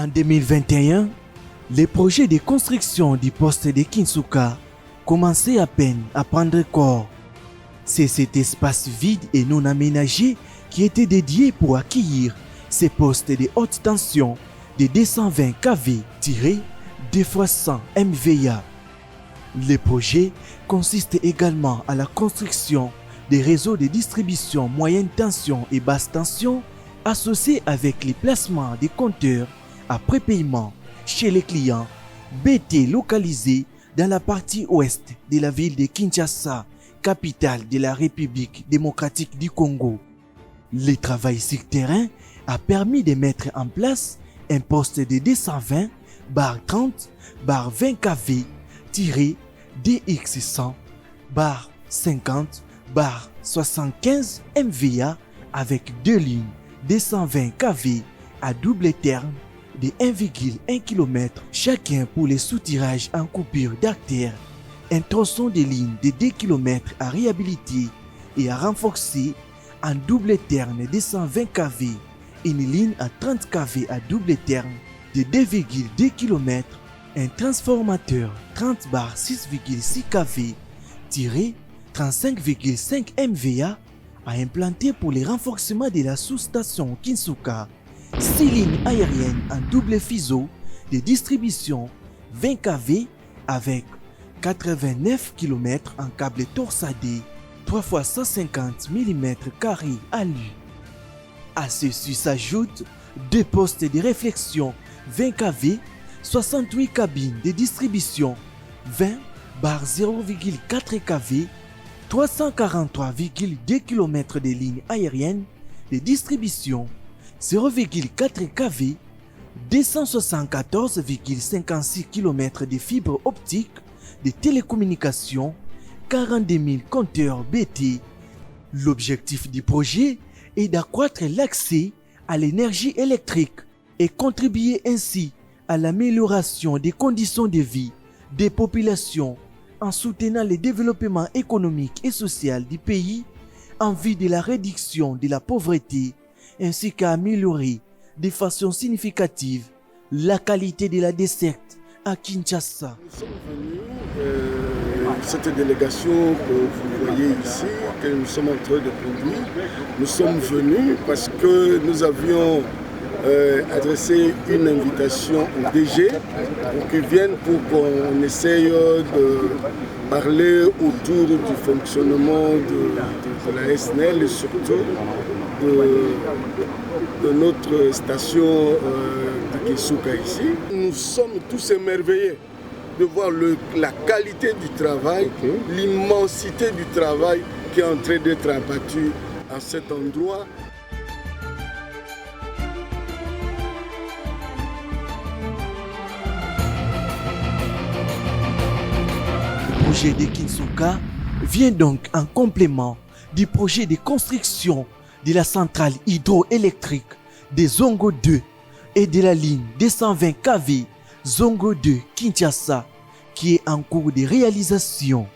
En 2021, les projets de construction du poste de Kinsuka commençaient à peine à prendre corps. C'est cet espace vide et non aménagé qui était dédié pour accueillir ces postes de haute tension de 220 kV-2x100 MVA. Le projet consiste également à la construction des réseaux de distribution moyenne tension et basse tension associés avec les placements des compteurs à prépaiement chez les clients BT localisés dans la partie ouest de la ville de Kinshasa, capitale de la République démocratique du Congo. Le travail sur terrain a permis de mettre en place un poste de 220/30/20 kV-DX100/50/75 MVA avec deux lignes 220 kV à double terme de 1,1 km chacun pour les soutirages en coupure d'artères, un tronçon de ligne de 2 km à réhabiliter et à renforcer en double terme de 120 kV, une ligne à 30 kV à double terme de 2,2 km, un transformateur 30/6,6 kV-35,5 MVA à implanter pour le renforcement de la sous-station Kinsuka, 6 lignes aériennes en double fuseau de distribution 20 kV avec 89 km en câble torsadé 3 x 150 mm à lui. À ceci s'ajoutent deux postes de réflexion 20 kV, 68 cabines de distribution 20/0,4 kV, 343,2 km de lignes aériennes de distribution 0,4 kV, 274,56 km de fibres optiques de télécommunications, 42 000 compteurs BT. L'objectif du projet est d'accroître l'accès à l'énergie électrique et contribuer ainsi à l'amélioration des conditions de vie des populations en soutenant le développement économique et social du pays en vue de la réduction de la pauvreté ainsi qu'à améliorer de façon significative la qualité de la desserte à Kinshasa. Nous sommes venus, cette délégation que vous voyez ici, que nous sommes en train de conduire, nous sommes venus parce que nous avions adressé une invitation au DG pour qu'ils viennent pour qu'on essaye de parler autour du fonctionnement de la SNEL et surtout de notre station de Kinsuka ici. Nous sommes tous émerveillés de voir la qualité du travail, l'immensité du travail qui est en train d'être abattu à cet endroit. Le projet de Kinsuka vient donc en complément du projet de construction de la centrale hydroélectrique de Zongo 2 et de la ligne 220 kV Zongo 2 Kinshasa qui est en cours de réalisation.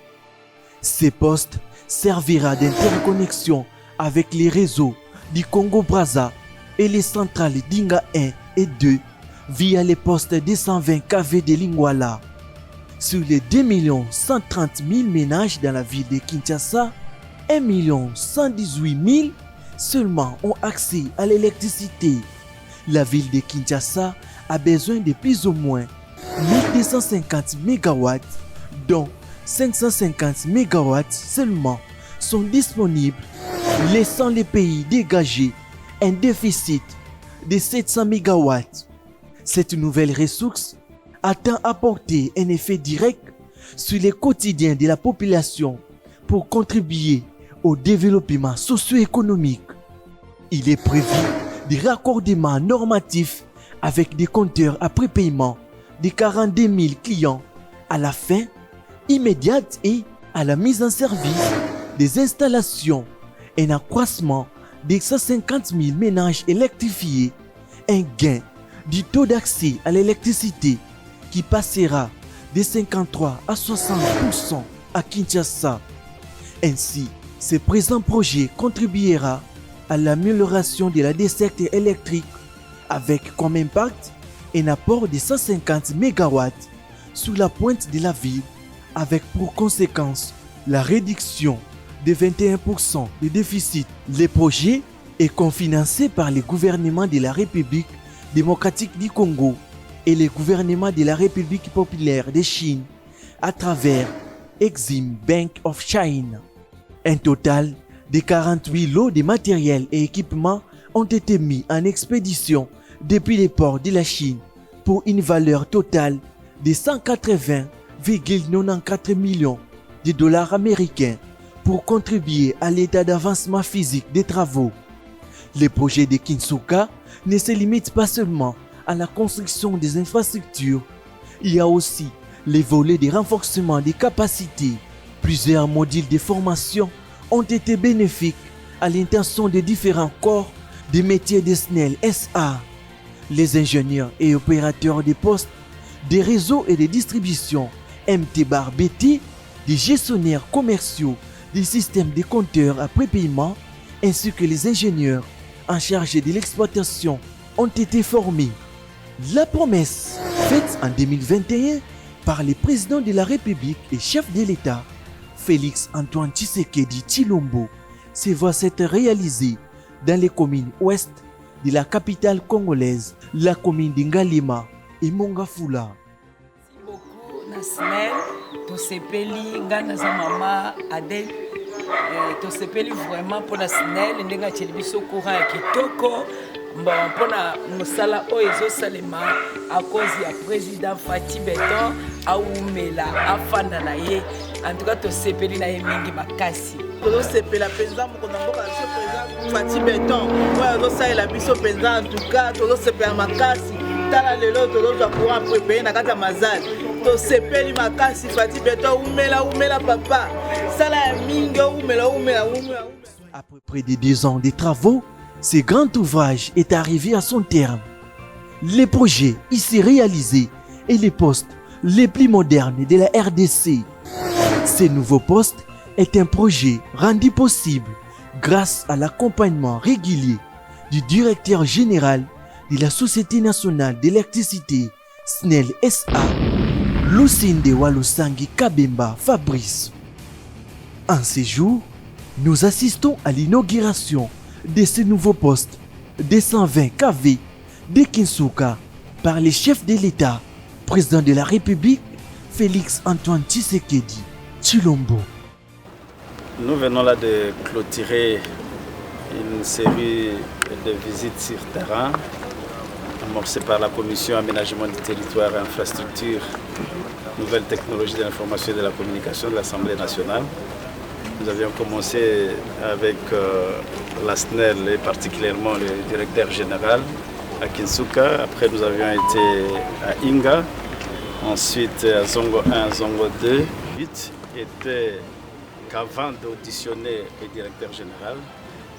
Ces postes servira d'interconnexion avec les réseaux du Congo-Brazza et les centrales d'Inga 1 et 2 via les postes 220 kV de Lingwala. Sur les 2 130 000 ménages dans la ville de Kinshasa, 1 118 000 seulement ont accès à l'électricité. La ville de Kinshasa a besoin de plus ou moins 1250 MW, dont 550 MW seulement sont disponibles, laissant le pays dégager un déficit de 700 MW. Cette nouvelle ressource attend apporter un effet direct sur le quotidien de la population pour contribuer au développement socio-économique. Il est prévu des raccordements normatifs avec des compteurs à prépaiement de 42 000 clients à la fin immédiate et à la mise en service des installations, un accroissement de 150 000 ménages électrifiés, un gain du taux d'accès à l'électricité qui passera de 53 à 60% à Kinshasa. Ainsi, ce présent projet contribuera à l'amélioration de la desserte électrique avec comme impact un apport de 150 MW sur la pointe de la ville, avec pour conséquence la réduction de 21% du déficit. Le projet est cofinancé par le gouvernement de la République démocratique du Congo et le gouvernement de la République populaire de Chine à travers Exim Bank of China. Un total de 48 lots de matériel et équipements ont été mis en expédition depuis les ports de la Chine pour une valeur totale de 180,94 millions de dollars américains pour contribuer à l'état d'avancement physique des travaux. Le projet de Kinsuka ne se limite pas seulement à la construction des infrastructures, il y a aussi les volets de renforcement des capacités. Plusieurs modules de formation ont été bénéfiques à l'intention des différents corps des métiers de SNEL SA. Les ingénieurs et opérateurs des postes, des réseaux et de distribution MT-BT, des gestionnaires commerciaux, des systèmes de compteurs à prépaiement, ainsi que les ingénieurs en charge de l'exploitation ont été formés. La promesse faite en 2021 par le président de la République et chef de l'État, Félix Antoine Tshisekedi Tshilombo, se voit s'être réalisée dans les communes ouest de la capitale congolaise, la commune d'Ngalema et Mongafula. Merci beaucoup, Nasnel. Tosepeli, Nganaza Mama, Adel. Tosepeli vraiment pour Nasnel, Ndenga Tchelibiso Koura Kitoko. Bon, pour la Moussala Oezo Salema, à cause du président Fatih Beton, à Oumela, à Fandanaye. En tout cas, Tosepeli na Yemingi Makasi. Tosepeli la président Mokonamboka, le président Fatih Beton. Moi, Tosala Biso président, en tout cas, Tosepeli Makasi. Tala lelo toloza courant préparer na kata mazal tosepeli makasi Fatih Beton umela papa sala mingi umela. Après près de 2 ans de travaux, ce grand ouvrage est arrivé à son terme. Le projet ici réalisé est le poste le plus moderne de la RDC. Ce nouveau poste est un projet rendu possible grâce à l'accompagnement régulier du directeur général de la Société nationale d'électricité SNEL SA, Lucinde Walusangi Kabemba Fabrice. En ces jours, nous assistons à l'inauguration de ce nouveau poste de 120 kV de Kinsuka par le chef de l'État, président de la République, Félix Antoine Tshisekedi Tshilombo. Nous venons là de clôturer une série de visites sur terrain amorcée par la Commission aménagement du territoire et infrastructure, nouvelles technologies de l'information et de la communication de l'Assemblée nationale. Nous avions commencé avec la SNEL et particulièrement le directeur général à Kinsuka. Après, nous avions été à Inga, ensuite à Zongo 1, Zongo 2. Le but était qu'avant d'auditionner le directeur général,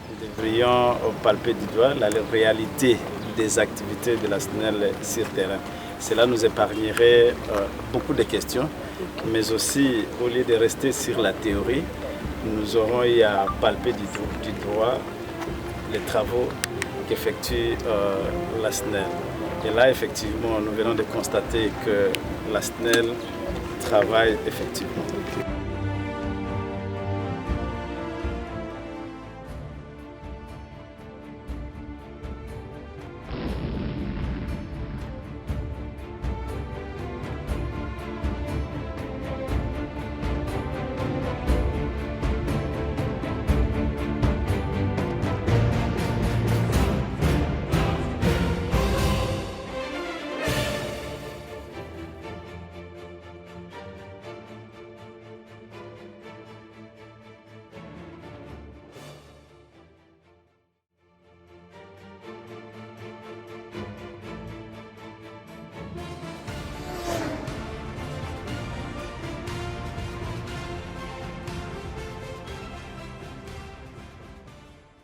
nous devrions palper du doigt la réalité des activités de la SNEL sur terrain. Cela nous épargnerait beaucoup de questions, mais aussi, au lieu de rester sur la théorie, nous aurons eu à palper du doigt les travaux qu'effectue la SNEL. Et là, effectivement, nous venons de constater que la SNEL travaille effectivement.